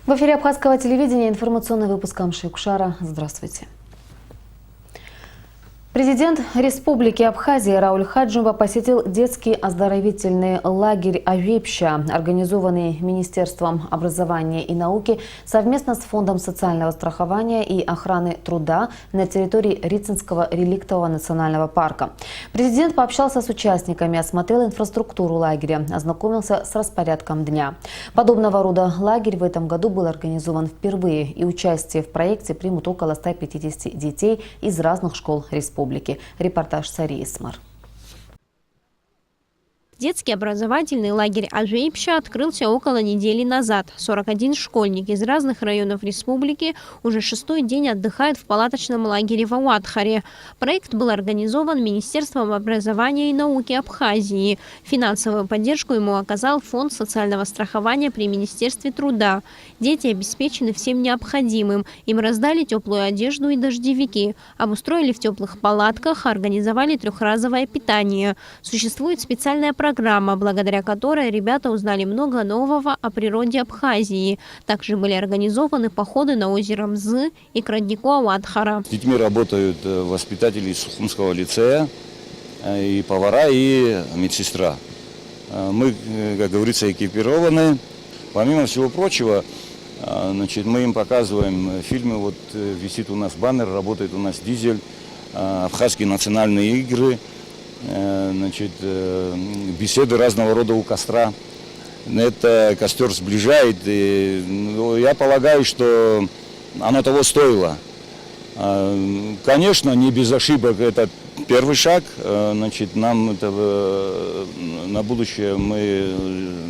В эфире Абхазского телевидения информационный выпуск Амши Кушара. Здравствуйте. Президент Республики Абхазия Рауль Хаджимба посетил детский оздоровительный лагерь «Авепща», организованный Министерством образования и науки совместно с Фондом социального страхования и охраны труда на территории Рицинского реликтового национального парка. Президент пообщался с участниками, осмотрел инфраструктуру лагеря, ознакомился с распорядком дня. Подобного рода лагерь в этом году был организован впервые, и участие в проекте примут около 150 детей из разных школ республики. Репортаж Сари Исмар. Детский образовательный лагерь «Авепща» открылся около недели назад. 41 школьник из разных районов республики уже 6-й день отдыхают в палаточном лагере в Ауатхаре. Проект был организован Министерством образования и науки Абхазии. Финансовую поддержку ему оказал Фонд социального страхования при Министерстве труда. Дети обеспечены всем необходимым. Им раздали теплую одежду и дождевики. Обустроили в теплых палатках, организовали трехразовое питание. Существует специальная программа, благодаря которой ребята узнали много нового о природе Абхазии. Также были организованы походы на озеро Мзы и к роднику Ауатхара. С детьми работают воспитатели из Сухумского лицея, и повара, и медсестра. Мы, как говорится, экипированы. Помимо всего прочего, мы им показываем фильмы. Вот висит у нас баннер, работает у нас дизель, абхазские национальные игры. Беседы разного рода у костра. Это костер сближает. И я полагаю, что оно того стоило. Конечно, не без ошибок это первый шаг. Нам это, на будущее мы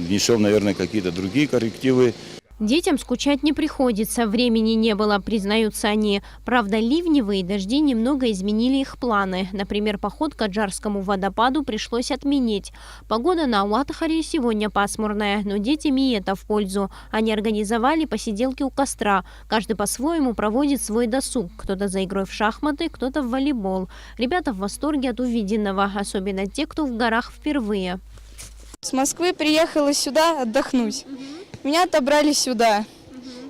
внесем, наверное, какие-то другие коррективы. Детям скучать не приходится, времени не было, признаются они. Правда, ливневые дожди немного изменили их планы. Например, поход к Аджарскому водопаду пришлось отменить. Погода на Ауатхаре сегодня пасмурная, но детям и это в пользу. Они организовали посиделки у костра. Каждый по-своему проводит свой досуг. Кто-то за игрой в шахматы, кто-то в волейбол. Ребята в восторге от увиденного, особенно те, кто в горах впервые. С Москвы приехала сюда отдохнуть. Меня отобрали сюда.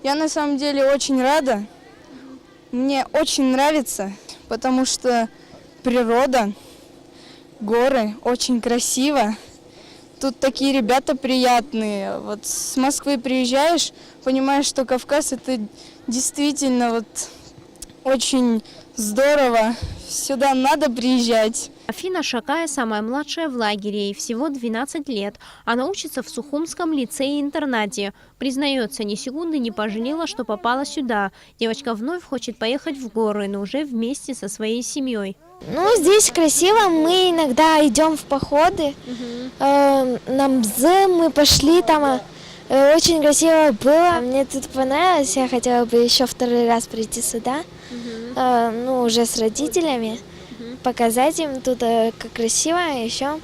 Я на самом деле очень рада. Мне очень нравится, потому что природа, горы, очень красиво. Тут такие ребята приятные. Вот с Москвы приезжаешь, понимаешь, что Кавказ это действительно очень здорово. Сюда надо приезжать. Афина Шакая самая младшая в лагере, ей всего 12 лет. Она учится в Сухумском лицее-интернате. Признается, ни секунды не пожалела, что попала сюда. Девочка вновь хочет поехать в горы, но уже вместе со своей семьей. Здесь красиво. Мы иногда идем в походы. На Мзы мы пошли, там очень красиво было. Мне тут понравилось. Я хотела бы еще второй раз прийти сюда. Уже с родителями. Показать им тут как красиво, еще,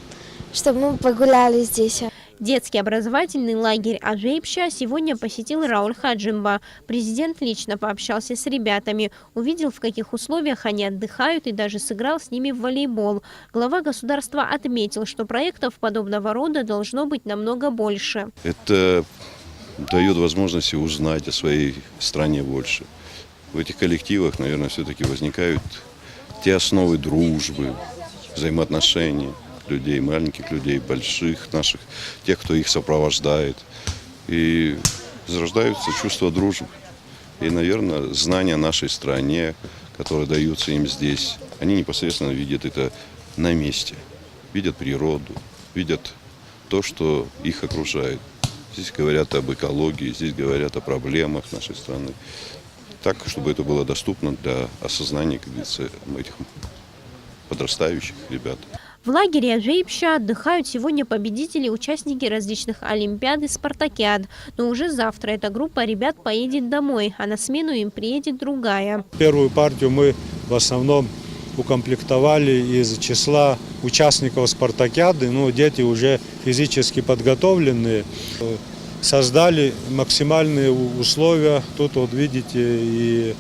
чтобы мы погуляли здесь. Детский образовательный лагерь «Авепща» сегодня посетил Рауль Хаджимба. Президент лично пообщался с ребятами, увидел, в каких условиях они отдыхают, и даже сыграл с ними в волейбол. Глава государства отметил, что проектов подобного рода должно быть намного больше. Это дает возможность узнать о своей стране больше. В этих коллективах, наверное, все-таки возникают те основы дружбы, взаимоотношений людей, маленьких людей, больших наших, тех, кто их сопровождает. И зарождаются чувства дружбы. И, наверное, знания о нашей стране, которые даются им здесь, они непосредственно видят это на месте. Видят природу, видят то, что их окружает. Здесь говорят об экологии, здесь говорят о проблемах нашей страны. Так, чтобы это было доступно для осознания, как говорится, этих подрастающих ребят. В лагере «Авепща» отдыхают сегодня победители, участники различных олимпиад и спартакиад. Но уже завтра эта группа ребят поедет домой, а на смену им приедет другая. Первую партию мы в основном укомплектовали из числа участников спартакиады, дети уже физически подготовленные. Создали максимальные условия. Тут видите, и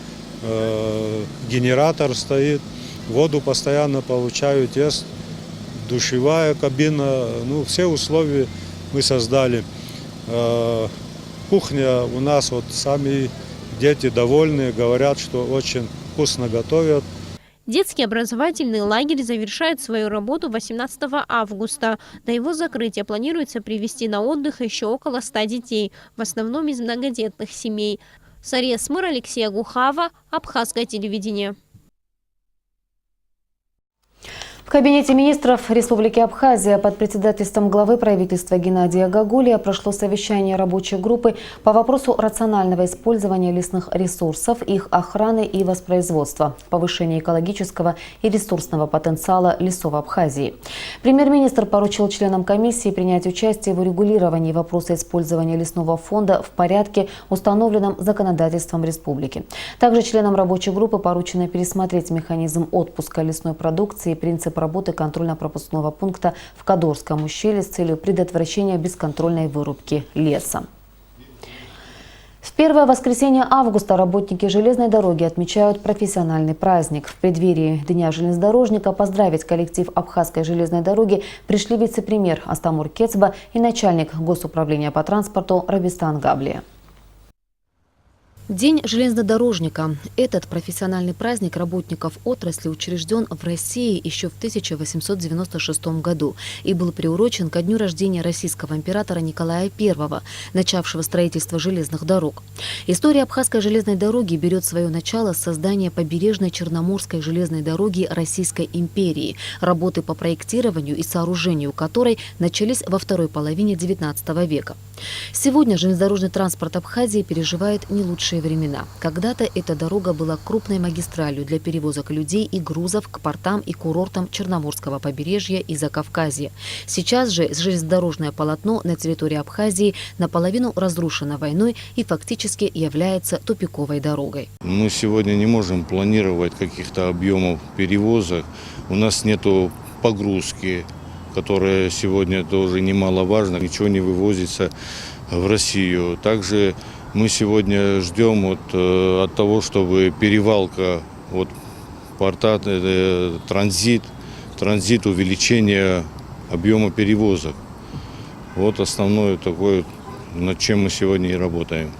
генератор стоит, воду постоянно получают, есть душевая кабина. Все условия мы создали. Кухня у нас, вот сами дети довольны, говорят, что очень вкусно готовят. Детский образовательный лагерь завершает свою работу 18 августа. До его закрытия планируется привезти на отдых еще около 100 детей, в основном из многодетных семей. Сария Смыр, Алексей Агухава, Абхазское телевидение. В кабинете министров Республики Абхазия под председательством главы правительства Геннадия Гагулия прошло совещание рабочей группы по вопросу рационального использования лесных ресурсов, их охраны и воспроизводства, повышения экологического и ресурсного потенциала лесов Абхазии. Премьер-министр поручил членам комиссии принять участие в урегулировании вопроса использования лесного фонда в порядке, установленном законодательством республики. Также членам рабочей группы поручено пересмотреть механизм отпуска лесной продукции и принцип работы контрольно-пропускного пункта в Кадорском ущелье с целью предотвращения бесконтрольной вырубки леса. В первое воскресенье августа работники железной дороги отмечают профессиональный праздник. В преддверии Дня железнодорожника поздравить коллектив Абхазской железной дороги пришли вице-премьер Астамур Кецба и начальник Госуправления по транспорту Рабистан Габлия. День железнодорожника. Этот профессиональный праздник работников отрасли учрежден в России еще в 1896 году и был приурочен ко дню рождения российского императора Николая I, начавшего строительство железных дорог. История Абхазской железной дороги берет свое начало с создания побережной Черноморской железной дороги Российской империи, работы по проектированию и сооружению которой начались во второй половине XIX века. Сегодня железнодорожный транспорт Абхазии переживает не лучшие времена. Когда-то эта дорога была крупной магистралью для перевозок людей и грузов к портам и курортам Черноморского побережья и Закавказья. Сейчас же железнодорожное полотно на территории Абхазии наполовину разрушено войной и фактически является тупиковой дорогой. Мы сегодня не можем планировать каких-то объемов перевозок. У нас нету погрузки, которая сегодня тоже немаловажна. Ничего не вывозится в Россию. Также мы сегодня ждем от того, чтобы перевалка порта, транзит, увеличение объема перевозок. Вот основное такое, над чем мы сегодня и работаем.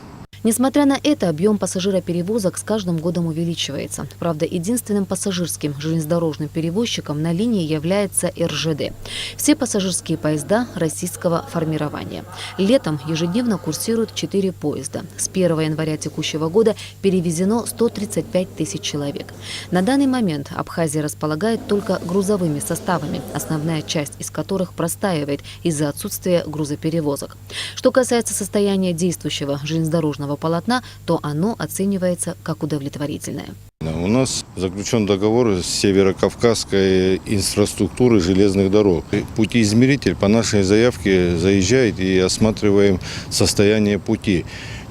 Несмотря на это, объем пассажироперевозок с каждым годом увеличивается. Правда, единственным пассажирским железнодорожным перевозчиком на линии является РЖД. Все пассажирские поезда российского формирования. Летом ежедневно курсируют 4 поезда. С 1 января текущего года перевезено 135 тысяч человек. На данный момент Абхазия располагает только грузовыми составами, основная часть из которых простаивает из-за отсутствия грузоперевозок. Что касается состояния действующего железнодорожного полотна, то оно оценивается как удовлетворительное. У нас заключен договор с Северокавказской инфраструктурой железных дорог. Путеизмеритель по нашей заявке заезжает и осматриваем состояние пути.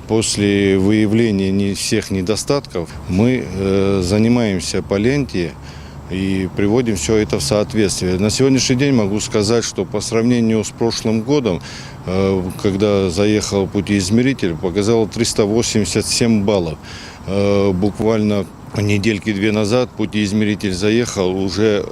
После выявления всех недостатков мы занимаемся по ленте и приводим все это в соответствие. На сегодняшний день могу сказать, что по сравнению с прошлым годом, когда заехал путеизмеритель, показал 387 баллов. Буквально недельки 2 назад путеизмеритель заехал, уже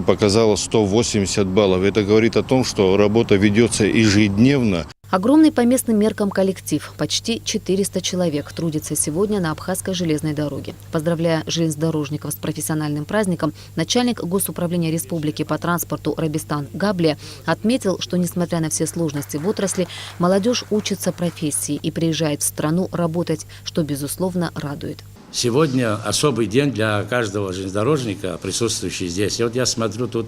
показало 180 баллов. Это говорит о том, что работа ведется ежедневно. Огромный по местным меркам коллектив, почти 400 человек, трудится сегодня на Абхазской железной дороге. Поздравляя железнодорожников с профессиональным праздником, начальник Госуправления Республики по транспорту Рабистан Габлия отметил, что несмотря на все сложности в отрасли, молодежь учится профессии и приезжает в страну работать, что, безусловно, радует. Сегодня особый день для каждого железнодорожника, присутствующий здесь. И вот я смотрю, тут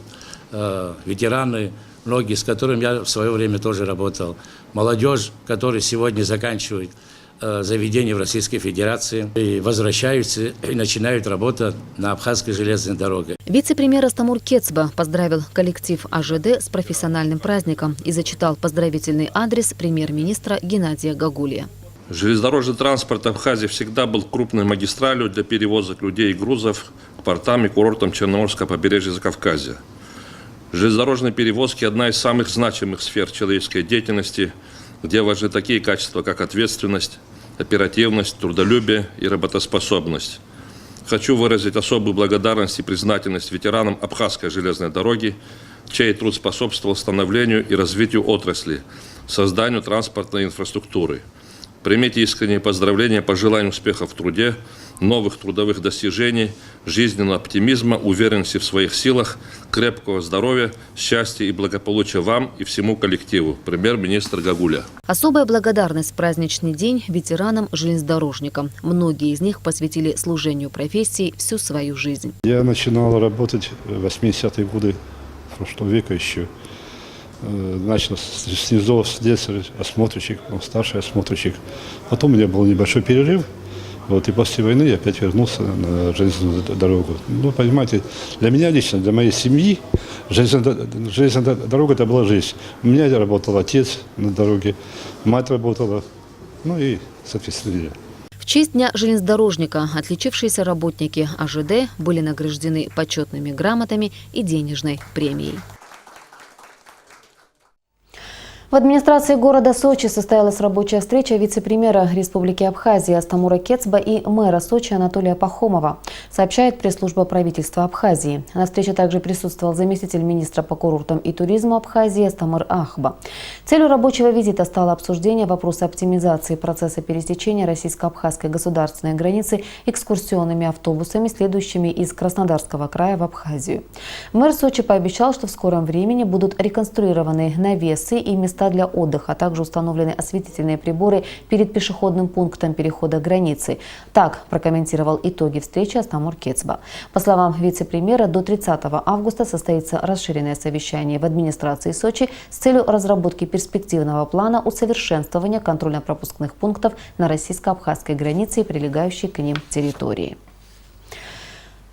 ветераны, многие, с которыми я в свое время тоже работал. Молодежь, которая сегодня заканчивает заведения в Российской Федерации и возвращаются и начинают работать на Абхазской железной дороге. Вице-премьер Астамур Кецба поздравил коллектив АЖД с профессиональным праздником и зачитал поздравительный адрес премьер-министра Геннадия Гагулия. Железнодорожный транспорт Абхазии всегда был крупной магистралью для перевозок людей и грузов к портам и курортам Черноморского побережья Закавказья. Железнодорожные перевозки – одна из самых значимых сфер человеческой деятельности, где важны такие качества, как ответственность, оперативность, трудолюбие и работоспособность. Хочу выразить особую благодарность и признательность ветеранам Абхазской железной дороги, чей труд способствовал становлению и развитию отрасли, созданию транспортной инфраструктуры. Примите искренние поздравления, пожелания успехов в труде, новых трудовых достижений, жизненного оптимизма, уверенности в своих силах, крепкого здоровья, счастья и благополучия вам и всему коллективу. Премьер-министр Гагуля. Особая благодарность в праздничный день ветеранам-железнодорожникам. Многие из них посвятили служению профессии всю свою жизнь. Я начинал работать в 80-е годы прошлого века еще. Начал с низов, с детства, осмотрщик, старший осмотрщик. Потом у меня был небольшой перерыв. Вот, и после войны я опять вернулся на железную дорогу. Ну, понимаете, для меня лично, для моей семьи, железная дорога – это была жизнь. У меня работал отец на дороге, мать работала, ну и, соответственно, я. В честь Дня железнодорожника отличившиеся работники АЖД были награждены почетными грамотами и денежной премией. В администрации города Сочи состоялась рабочая встреча вице-премьера Республики Абхазия Астамура Кецба и мэра Сочи Анатолия Пахомова, сообщает пресс-служба правительства Абхазии. На встрече также присутствовал заместитель министра по курортам и туризму Абхазии Астамыр Ахба. Целью рабочего визита стало обсуждение вопроса оптимизации процесса пересечения российско-абхазской государственной границы экскурсионными автобусами, следующими из Краснодарского края в Абхазию. Мэр Сочи пообещал, что в скором времени будут реконструированы навесы и места для отдыха, а также установлены осветительные приборы перед пешеходным пунктом перехода границы. Так прокомментировал итоги встречи Астамур Кецба. По словам вице-премьера, до 30 августа состоится расширенное совещание в администрации Сочи с целью разработки перспективного плана усовершенствования контрольно-пропускных пунктов на российско-абхазской границе и прилегающей к ним территории.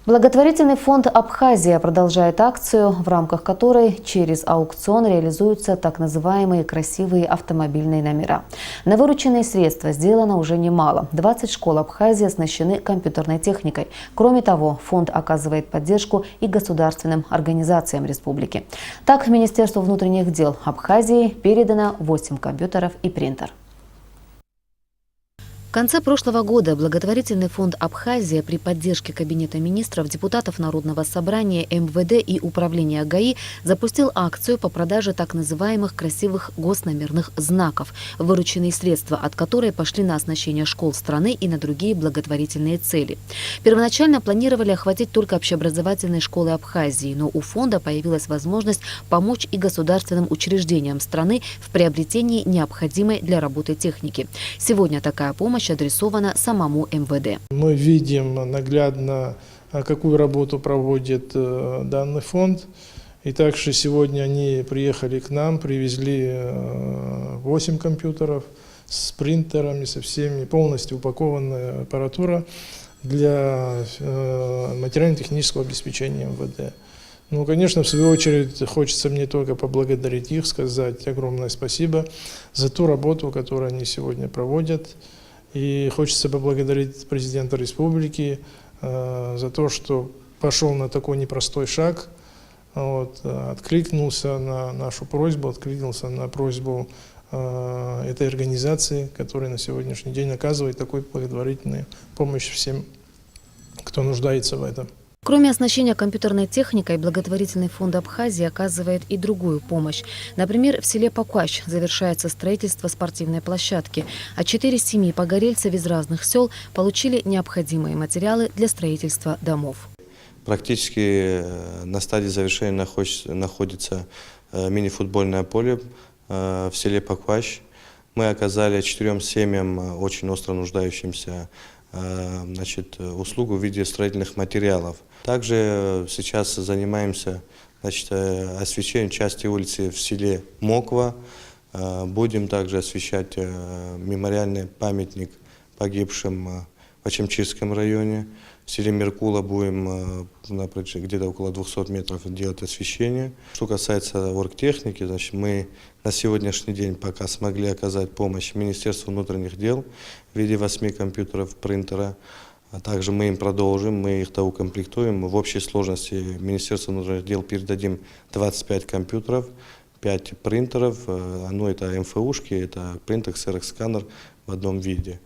Благотворительный фонд «Абхазия» продолжает акцию, в рамках которой через аукцион реализуются так называемые красивые автомобильные номера. На вырученные средства сделано уже немало. 20 школ Абхазии оснащены компьютерной техникой. Кроме того, фонд оказывает поддержку и государственным организациям республики. Так, Министерству внутренних дел Абхазии передано 8 компьютеров и принтер. В конце прошлого года благотворительный фонд «Абхазия» при поддержке Кабинета министров, депутатов Народного собрания, МВД и Управления ГАИ запустил акцию по продаже так называемых красивых госномерных знаков, вырученные средства от которой пошли на оснащение школ страны и на другие благотворительные цели. Первоначально планировали охватить только общеобразовательные школы Абхазии, но у фонда появилась возможность помочь и государственным учреждениям страны в приобретении необходимой для работы техники. Сегодня такая помощь адресована самому МВД. Мы видим наглядно, какую работу проводит данный фонд. И также сегодня они приехали к нам, привезли 8 компьютеров с принтерами, со всеми, полностью упакованная аппаратура для материально-технического обеспечения МВД. Ну, конечно, в свою очередь, хочется мне только поблагодарить их, сказать огромное спасибо за ту работу, которую они сегодня проводят. И хочется поблагодарить президента республики за то, что пошел на такой непростой шаг, откликнулся на нашу просьбу, откликнулся на просьбу этой организации, которая на сегодняшний день оказывает такую благотворительную помощь всем, кто нуждается в этом. Кроме оснащения компьютерной техникой, благотворительный фонд Абхазии оказывает и другую помощь. Например, в селе Пакуащ завершается строительство спортивной площадки, а 4 семьи погорельцев из разных сел получили необходимые материалы для строительства домов. Практически на стадии завершения находится мини-футбольное поле в селе Пакуащ. Мы оказали 4 семьям, очень остро нуждающимся, услугу в виде строительных материалов. Также сейчас занимаемся освещением части улицы в селе Моква. Будем также освещать мемориальный памятник погибшим в Ачамчирском районе. В селе Меркула будем где-то около 200 метров делать освещение. Что касается оргтехники, мы на сегодняшний день пока смогли оказать помощь Министерству внутренних дел в виде 8 компьютеров, принтера. А также мы им продолжим, мы их доукомплектуем. В общей сложности Министерству внутренних дел передадим 25 компьютеров, 5 принтеров, это МФУшки, это принтер, ксерокс-сканер в одном виде.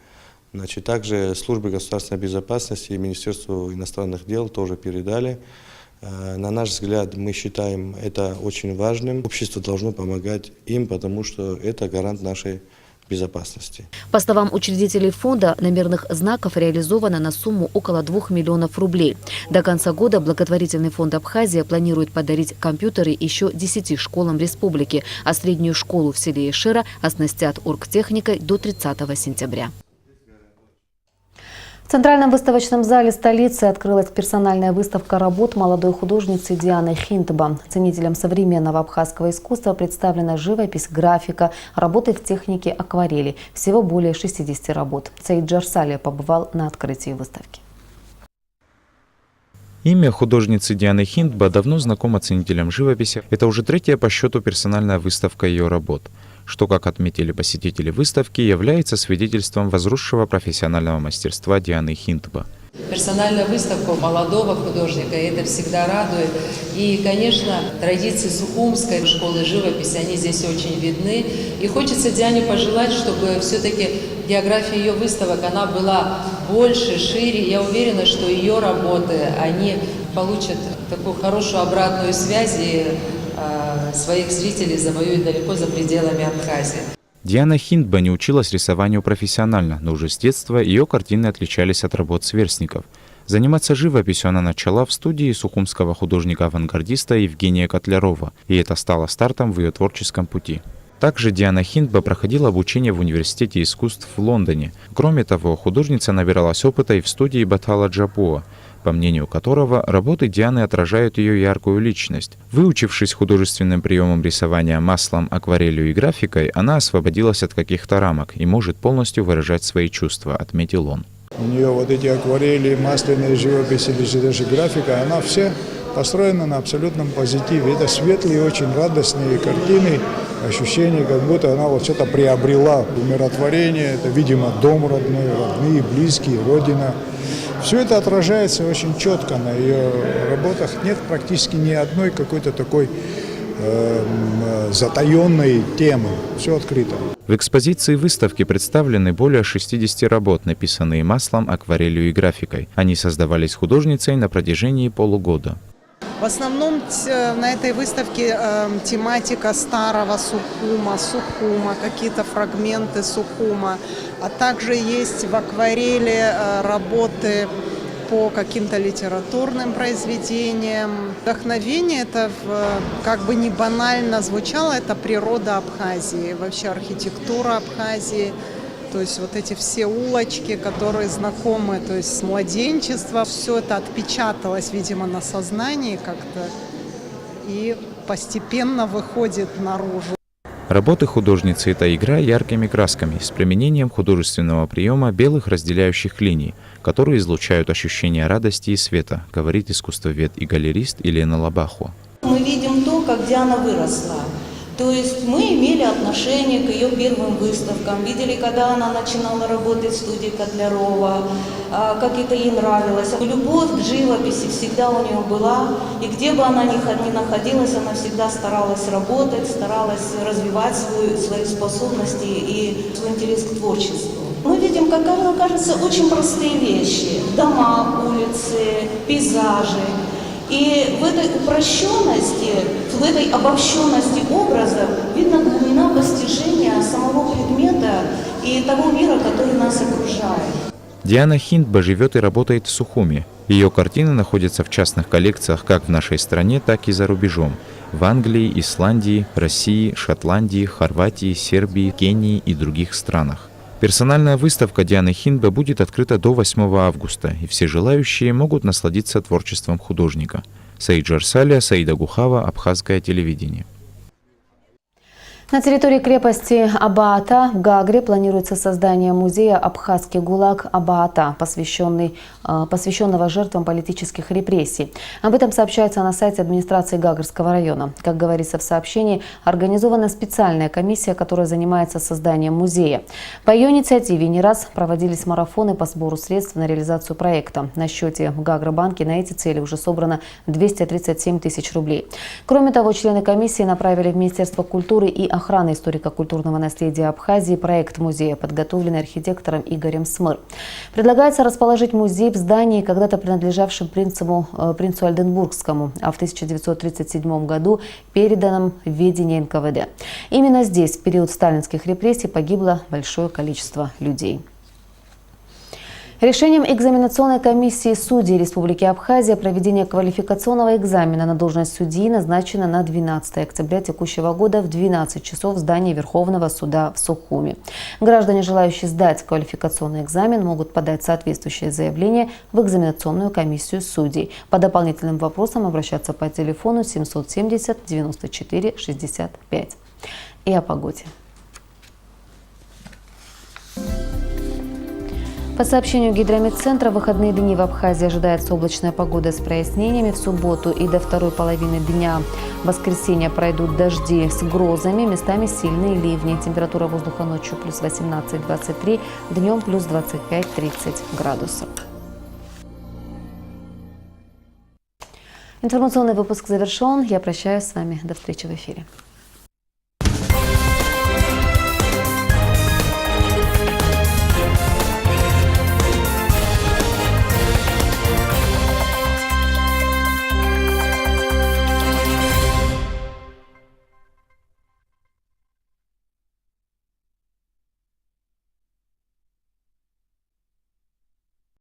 Также службе государственной безопасности и Министерству иностранных дел тоже передали На наш взгляд, мы считаем это очень важным. Общество должно помогать им, потому что это гарант нашей безопасности. По словам учредителей фонда, номерных знаков реализовано на сумму около 2 миллионов рублей. До конца года благотворительный фонд Абхазия планирует подарить компьютеры еще 10 школам республики, а среднюю школу в селе Ишера оснастят оргтехникой до 30 сентября. В Центральном выставочном зале столицы открылась персональная выставка работ молодой художницы Дианы Хинтба. Ценителям современного абхазского искусства представлена живопись, графика, работы в технике акварели. Всего более 60 работ. Саид Джарсалия побывал на открытии выставки. Имя художницы Дианы Хинтба давно знакомо ценителям живописи. Это уже 3-я по счету персональная выставка ее работ, что, как отметили посетители выставки, является свидетельством возросшего профессионального мастерства Дианы Хинтба. Персональная выставка молодого художника, и это всегда радует. И, конечно, традиции Сухумской школы живописи, они здесь очень видны. И хочется Диане пожелать, чтобы все-таки география ее выставок, она была больше, шире. Я уверена, что ее работы, они получат такую хорошую обратную связь и своих зрителей завоюют далеко за пределами Абхазии. Диана Хинтба не училась рисованию профессионально, но уже с детства ее картины отличались от работ сверстников. Заниматься живописью она начала в студии сухумского художника-авангардиста Евгения Котлярова, и это стало стартом в ее творческом пути. Также Диана Хинтба проходила обучение в Университете искусств в Лондоне. Кроме того, художница набиралась опыта и в студии Батала Джапуа, по мнению которого работы Дианы отражают ее яркую личность. Выучившись художественным приемам рисования маслом, акварелью и графикой, она освободилась от каких-то рамок и может полностью выражать свои чувства, отметил он. У нее вот эти акварели, масляные живописи или даже графика, она все построена на абсолютном позитиве. Это светлые, очень радостные картины, ощущение, как будто она вот что-то приобрела, умиротворение, это, видимо, дом родной, родные, близкие, родина. Все это отражается очень четко на ее работах. Нет практически ни одной какой-то такой затаенной темы. Все открыто. В экспозиции выставки представлены более 60 работ, написанные маслом, акварелью и графикой. Они создавались художницей на протяжении полугода. В основном на этой выставке тематика старого Сухума, какие-то фрагменты Сухума, а также есть в акварели работы по каким-то литературным произведениям. Вдохновение это, как бы не банально звучало, это природа Абхазии, вообще архитектура Абхазии. То есть вот эти все улочки, которые знакомы, то есть с младенчества, все это отпечаталось, видимо, на сознании как-то и постепенно выходит наружу. Работы художницы – это игра яркими красками с применением художественного приема белых разделяющих линий, которые излучают ощущение радости и света, говорит искусствовед и галерист Елена Лабахова. Мы видим то, как Диана выросла. То есть мы имели отношение к ее первым выставкам, видели, когда она начинала работать в студии Котлярова, как это ей нравилось. Любовь к живописи всегда у нее была, и где бы она ни находилась, она всегда старалась работать, старалась развивать свои способности и свой интерес к творчеству. Мы видим, как кажется, очень простые вещи: дома, улицы, пейзажи. И в этой упрощенности, в этой обобщенности образов видно глубина постижения самого предмета и того мира, который нас окружает. Диана Хинтба живет и работает в Сухуме. Ее картины находятся в частных коллекциях как в нашей стране, так и за рубежом. В Англии, Исландии, России, Шотландии, Хорватии, Сербии, Кении и других странах. Персональная выставка Дианы Хинтба будет открыта до 8 августа, и все желающие могут насладиться творчеством художника. Саид Джарсалия, Саида Гухава, Абхазское телевидение. На территории крепости Абаата в Гагре планируется создание музея «Абхазский ГУЛАГ Абаата», посвященного жертвам политических репрессий. Об этом сообщается на сайте администрации Гагрского района. Как говорится в сообщении, организована специальная комиссия, которая занимается созданием музея. По ее инициативе не раз проводились марафоны по сбору средств на реализацию проекта. На счете в Гагробанке на эти цели уже собрано 237 тысяч рублей. Кроме того, члены комиссии направили в Министерство культуры и охраны историко-культурного наследия Абхазии проект музея, подготовленный архитектором Игорем Смыр. Предлагается расположить музей в здании, когда-то принадлежавшем принцу Ольденбургскому, а в 1937 году переданном в ведение НКВД. Именно здесь в период сталинских репрессий погибло большое количество людей. Решением экзаменационной комиссии судей Республики Абхазия проведение квалификационного экзамена на должность судьи назначено на 12 октября текущего года в 12 часов в здании Верховного суда в Сухуми. Граждане, желающие сдать квалификационный экзамен, могут подать соответствующее заявление в экзаменационную комиссию судей. По дополнительным вопросам обращаться по телефону 770 94 65. И о погоде. По сообщению Гидрометцентра, в выходные дни в Абхазии ожидается облачная погода с прояснениями. В субботу и до второй половины дня воскресенья пройдут дожди с грозами, местами сильные ливни. Температура воздуха ночью плюс 18-23, днем плюс 25-30 градусов. Информационный выпуск завершен. Я прощаюсь с вами. До встречи в эфире.